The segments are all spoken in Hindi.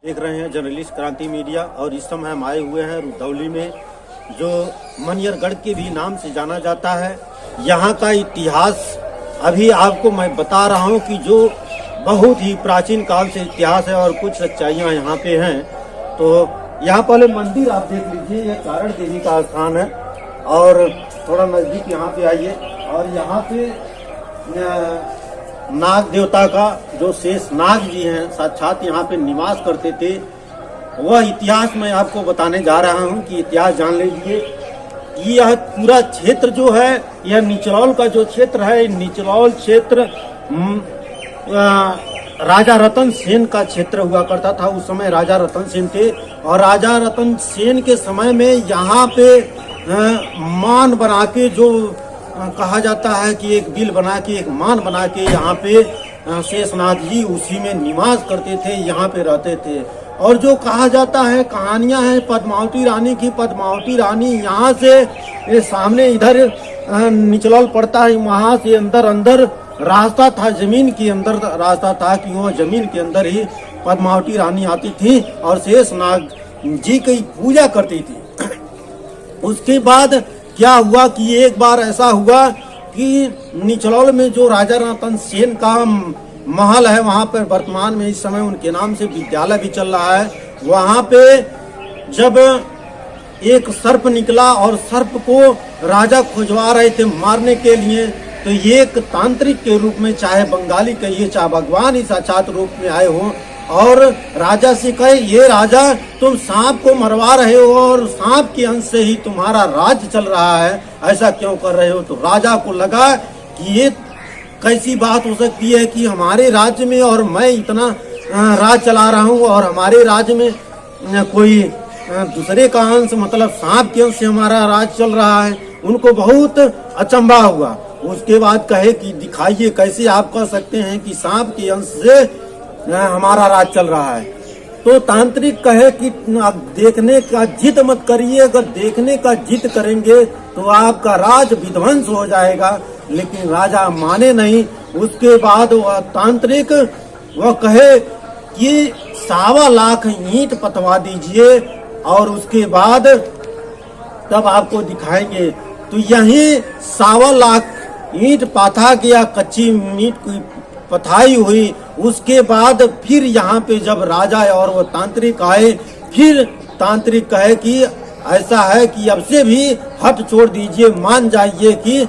देख रहे हैं जर्नलिस्ट क्रांति मीडिया और इस समय हम आए हुए हैं रुधौली में, जो मनियरगढ़ के भी नाम से जाना जाता है। यहाँ का इतिहास अभी आपको मैं बता रहा हूँ कि जो बहुत ही प्राचीन काल से इतिहास है और कुछ सच्चाइयाँ यहाँ पे हैं। तो यहाँ पहले मंदिर आप देख लीजिए, ये कारण देवी का स्थान है और थोड़ा नजदीक यहाँ पे आइए और यहाँ पे नाग देवता का जो शेष नाग जी हैं साक्षात यहाँ पे निवास करते थे। वह इतिहास मैं आपको बताने जा रहा हूँ कि इतिहास जान लीजिए कि यह पूरा क्षेत्र जो है, यह निचलौल का जो क्षेत्र है, निचलौल क्षेत्र राजा रतन सेन का क्षेत्र हुआ करता था। उस समय राजा रतन सेन थे और राजा रतन सेन के समय में यहाँ पे मान बना के जो कहा जाता है कि एक बिल बना के, एक मान बना के यहाँ पे शेषनाथ जी उसी में निवास करते थे, यहाँ पे रहते थे। और जो कहा जाता है, कहानियां हैं पद्मावती रानी की। पद्मावती रानी यहाँ से ये सामने इधर निचलौल पड़ता है, वहाँ से अंदर रास्ता था, जमीन के अंदर रास्ता था कि वह जमीन के अंदर ही पद्मावती रानी आती थी और शेषनाग जी की पूजा करती थी। उसके बाद क्या हुआ कि एक बार ऐसा हुआ कि निचलौल में जो राजा रतन सेन का महल है, वहाँ पर वर्तमान में इस समय उनके नाम से विद्यालय भी चल रहा है। वहाँ पे जब एक सर्प निकला और सर्प को राजा खोजवा रहे थे मारने के लिए, तो एक तांत्रिक के रूप में, चाहे बंगाली कहिए चाहे भगवान ही साक्षात रूप में आए हो और राजा से कहे, ये राजा तुम सांप को मरवा रहे हो और सांप के अंश से ही तुम्हारा राज चल रहा है, ऐसा क्यों कर रहे हो। तो राजा को लगा कि ये कैसी बात हो सकती है कि हमारे राज्य में और मैं इतना राज चला रहा हूँ और हमारे राज्य में कोई दूसरे का अंश, मतलब सांप के अंश से हमारा राज चल रहा है। उनको बहुत अचंभा हुआ। उसके बाद कहे कि दिखाइए कैसे आप कह सकते हैं कि सांप के अंश से हमारा राज चल रहा है। तो तांत्रिक कहे कि आप देखने का जिद मत करिए, अगर देखने का जिद करेंगे तो आपका राज विध्वंस हो जाएगा। लेकिन राजा माने नहीं। उसके बाद वह तांत्रिक वह कहे कि 1.25 लाख ईंट पथवा दीजिए और उसके बाद तब आपको दिखाएंगे। तो यही 1.25 लाख ईंट पाथा गया, कच्ची ईंट की पथाई हुई। उसके बाद फिर यहाँ पे जब राजा और वो तांत्रिक आए, फिर तांत्रिक कहे कि ऐसा है कि अब से भी हट छोड़ दीजिए, मान जाइए कि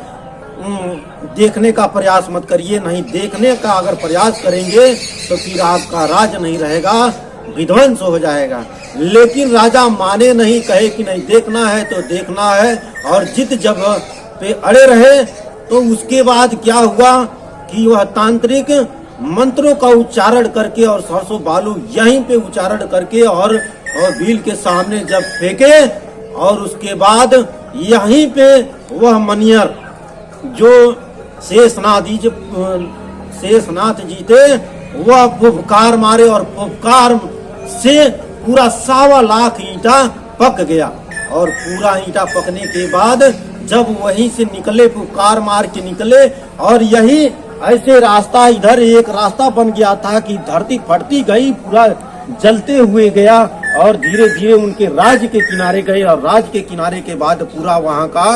देखने का प्रयास मत करिए। नहीं देखने का अगर प्रयास करेंगे तो फिर आपका राज नहीं रहेगा, विध्वंस हो जाएगा। लेकिन राजा माने नहीं, कहे कि नहीं देखना है तो देखना है और जिद जब पे अड़े रहे। तो उसके बाद क्या हुआ कि वह तांत्रिक मंत्रों का उच्चारण करके और सरसों बालू यहीं पे उच्चारण करके और बिल के सामने जब फेंके और उसके बाद यहीं पे वह मनियर जो शेषनाथ जी थे, वह फुफकार मारे और फुफकार से पूरा 1.25 लाख ईंटा पक गया। और पूरा ईंटा पकने के बाद जब वहीं से निकले, फुफकार मार के निकले और यही ऐसे रास्ता, इधर एक रास्ता बन गया था कि धरती फटती गई, पूरा जलते हुए गया और धीरे धीरे उनके राज्य के किनारे गए। और राज्य के किनारे के बाद पूरा वहां का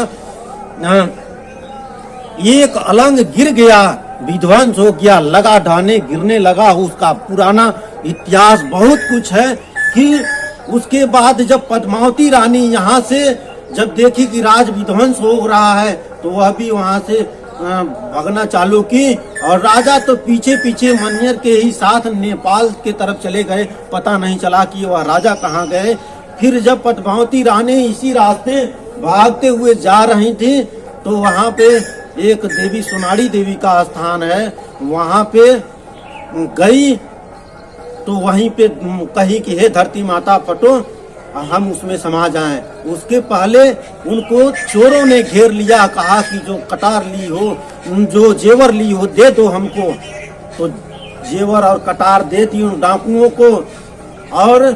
एक अलंग गिर गया, विध्वंस हो गया, लगा ढाने गिरने लगा। उसका पुराना इतिहास बहुत कुछ है कि उसके बाद जब पद्मावती रानी यहाँ से जब देखी कि राज विध्वंस हो रहा है तो वह भी वहां से भगना चालू की और राजा तो पीछे पीछे मनियर के ही साथ नेपाल के तरफ चले गए। पता नहीं चला कि वह राजा कहाँ गए। फिर जब पद्मावती रानी इसी रास्ते भागते हुए जा रही थी तो वहां पे एक देवी सोनाड़ी देवी का स्थान है, वहां पे गई तो वहीं पे कही कि हे धरती माता फटो, हम उसमें समा जाएं। उसके पहले उनको चोरों ने घेर लिया, कहा कि जो कटार ली हो, जो जेवर ली हो दे दो हमको। तो जेवर और कटार दे दी उन डाकुओं को और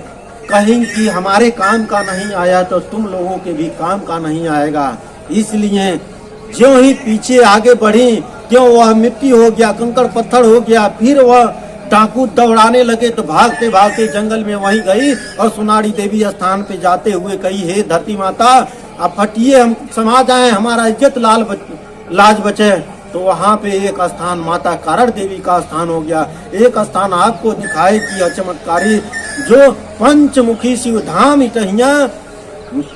कहीं कि हमारे काम का नहीं आया तो तुम लोगों के भी काम का नहीं आएगा। इसलिए जो ही पीछे आगे बढ़ी, क्यों वह मिट्टी हो गया, कंकड़ पत्थर हो गया। फिर वह डाकू दौड़ाने लगे तो भागते भागते जंगल में वहीं गई और सुनाड़ी देवी स्थान पे जाते हुए कही, हे धरती माता अब फटिए, हम समाज आए, हमारा इज्जत लाज बचे। तो वहाँ पे एक स्थान माता कारण देवी का स्थान हो गया। एक स्थान आपको दिखाई कि चमत्कारी जो पंचमुखी शिव धाम इटहिया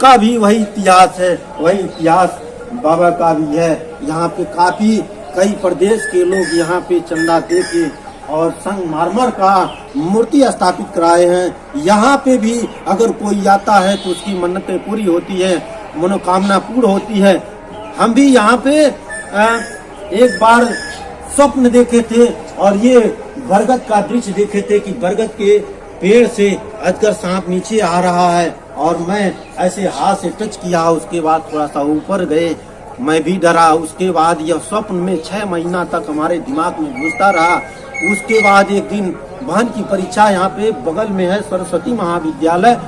का भी वही इतिहास है, वही इतिहास बाबा का भी है। यहाँ पे काफी कई प्रदेश के लोग यहाँ पे चंदा दे के और संगमरमर का मूर्ति स्थापित कराए हैं। यहाँ पे भी अगर कोई आता है तो उसकी मन्नतें पूरी होती है, मनोकामना पूर्ण होती है। हम भी यहाँ पे एक बार स्वप्न देखे थे और ये बरगद का दृश्य देखे थे कि बरगद के पेड़ से अजगर सांप नीचे आ रहा है और मैं ऐसे हाथ से टच किया। उसके बाद थोड़ा सा ऊपर गए, मैं भी डरा। उसके बाद यह स्वप्न में 6 महीना तक हमारे दिमाग में घुसता रहा। उसके बाद एक दिन बहन की परीक्षा यहाँ पे बगल में है सरस्वती महाविद्यालय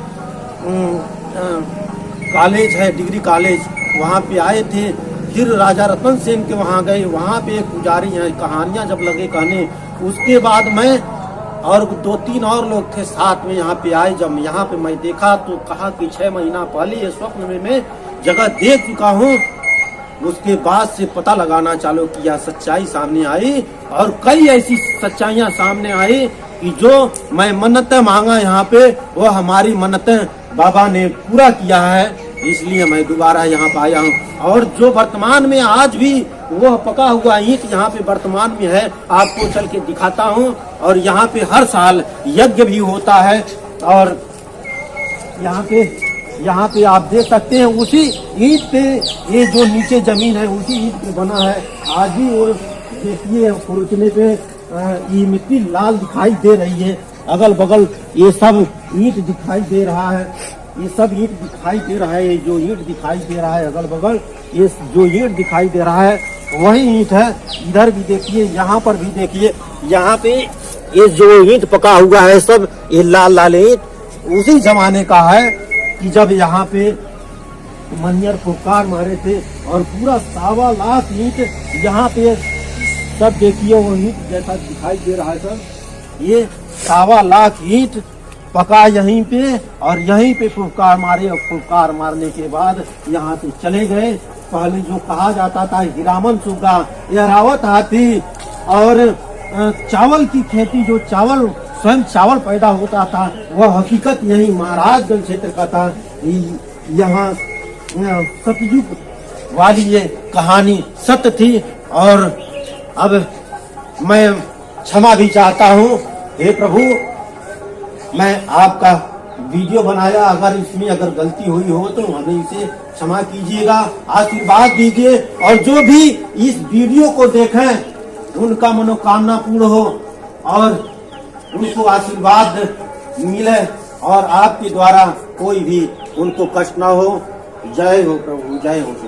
कॉलेज है, डिग्री कॉलेज, वहाँ पे आए थे। फिर राजा रतन सेन के वहाँ गए, वहाँ पे एक पुजारी हैं, कहानियाँ जब लगे कहने, उसके बाद मैं और 2-3 और लोग थे साथ में यहाँ पे आए। जब यहाँ पे मैं देखा तो कहा कि 6 महीना पहले ये स्वप्न में मैं जगह देख चुका हूँ। उसके बाद से पता लगाना चालू किया, सच्चाई सामने आई और कई ऐसी सच्चाइयाँ सामने आई कि जो मैं मन्नतें मांगा यहाँ पे वो हमारी मन्नतें बाबा ने पूरा किया है। इसलिए मैं दोबारा यहाँ पे आया हूँ। और जो वर्तमान में आज भी वह पका हुआ ईंट यहाँ पे वर्तमान में है, आपको चल के दिखाता हूँ। और यहाँ पे हर साल यज्ञ भी होता है और यहाँ पे आप देख सकते हैं उसी ईंट पे ये जो नीचे जमीन है उसी ईंट पे बना है आज भी। और देखिए खुरचने पे ये मिट्टी लाल दिखाई दे रही है, अगल बगल ये सब ईंट दिखाई दे रहा है, ये सब ईंट दिखाई दे रहा है। ये जो ईंट दिखाई दे रहा है अगल बगल, ये जो ईंट दिखाई दे रहा है वही ईंट है। इधर भी देखिए, यहाँ पर भी देखिए, यहाँ पे ये जो ईंट पका हुआ है सब ये लाल लाल ईंट उसी जमाने का है कि जब यहाँ पे मनियर फुफकार मारे थे। और पूरा 1.25 लाख ईंट यहाँ पे सब देखिए, वो ईंट जैसा दिखाई दे रहा है सर, ये 1.25 लाख ईंट पका यहीं पे। और यहीं पे फुफकार मारे और फुफकार मारने के बाद यहाँ से चले गए। पहले जो कहा जाता था हिरामन सुगा, एरावत हाथी और चावल की खेती, जो चावल स्वयं चावल पैदा होता था वह हकीकत यही महाराजगंज क्षेत्र का था। यहाँ सतयुग वाली ये कहानी सत्य थी। और अब मैं क्षमा भी चाहता हूँ, हे प्रभु मैं आपका वीडियो बनाया, अगर इसमें अगर गलती हुई हो तो हमें इसे क्षमा कीजिएगा, आशीर्वाद दीजिए। और जो भी इस वीडियो को देखें उनका मनोकामना पूर्ण हो और उनको आशीर्वाद मिले और आपके द्वारा कोई भी उनको कष्ट ना हो। जय हो प्रभु, जय हो।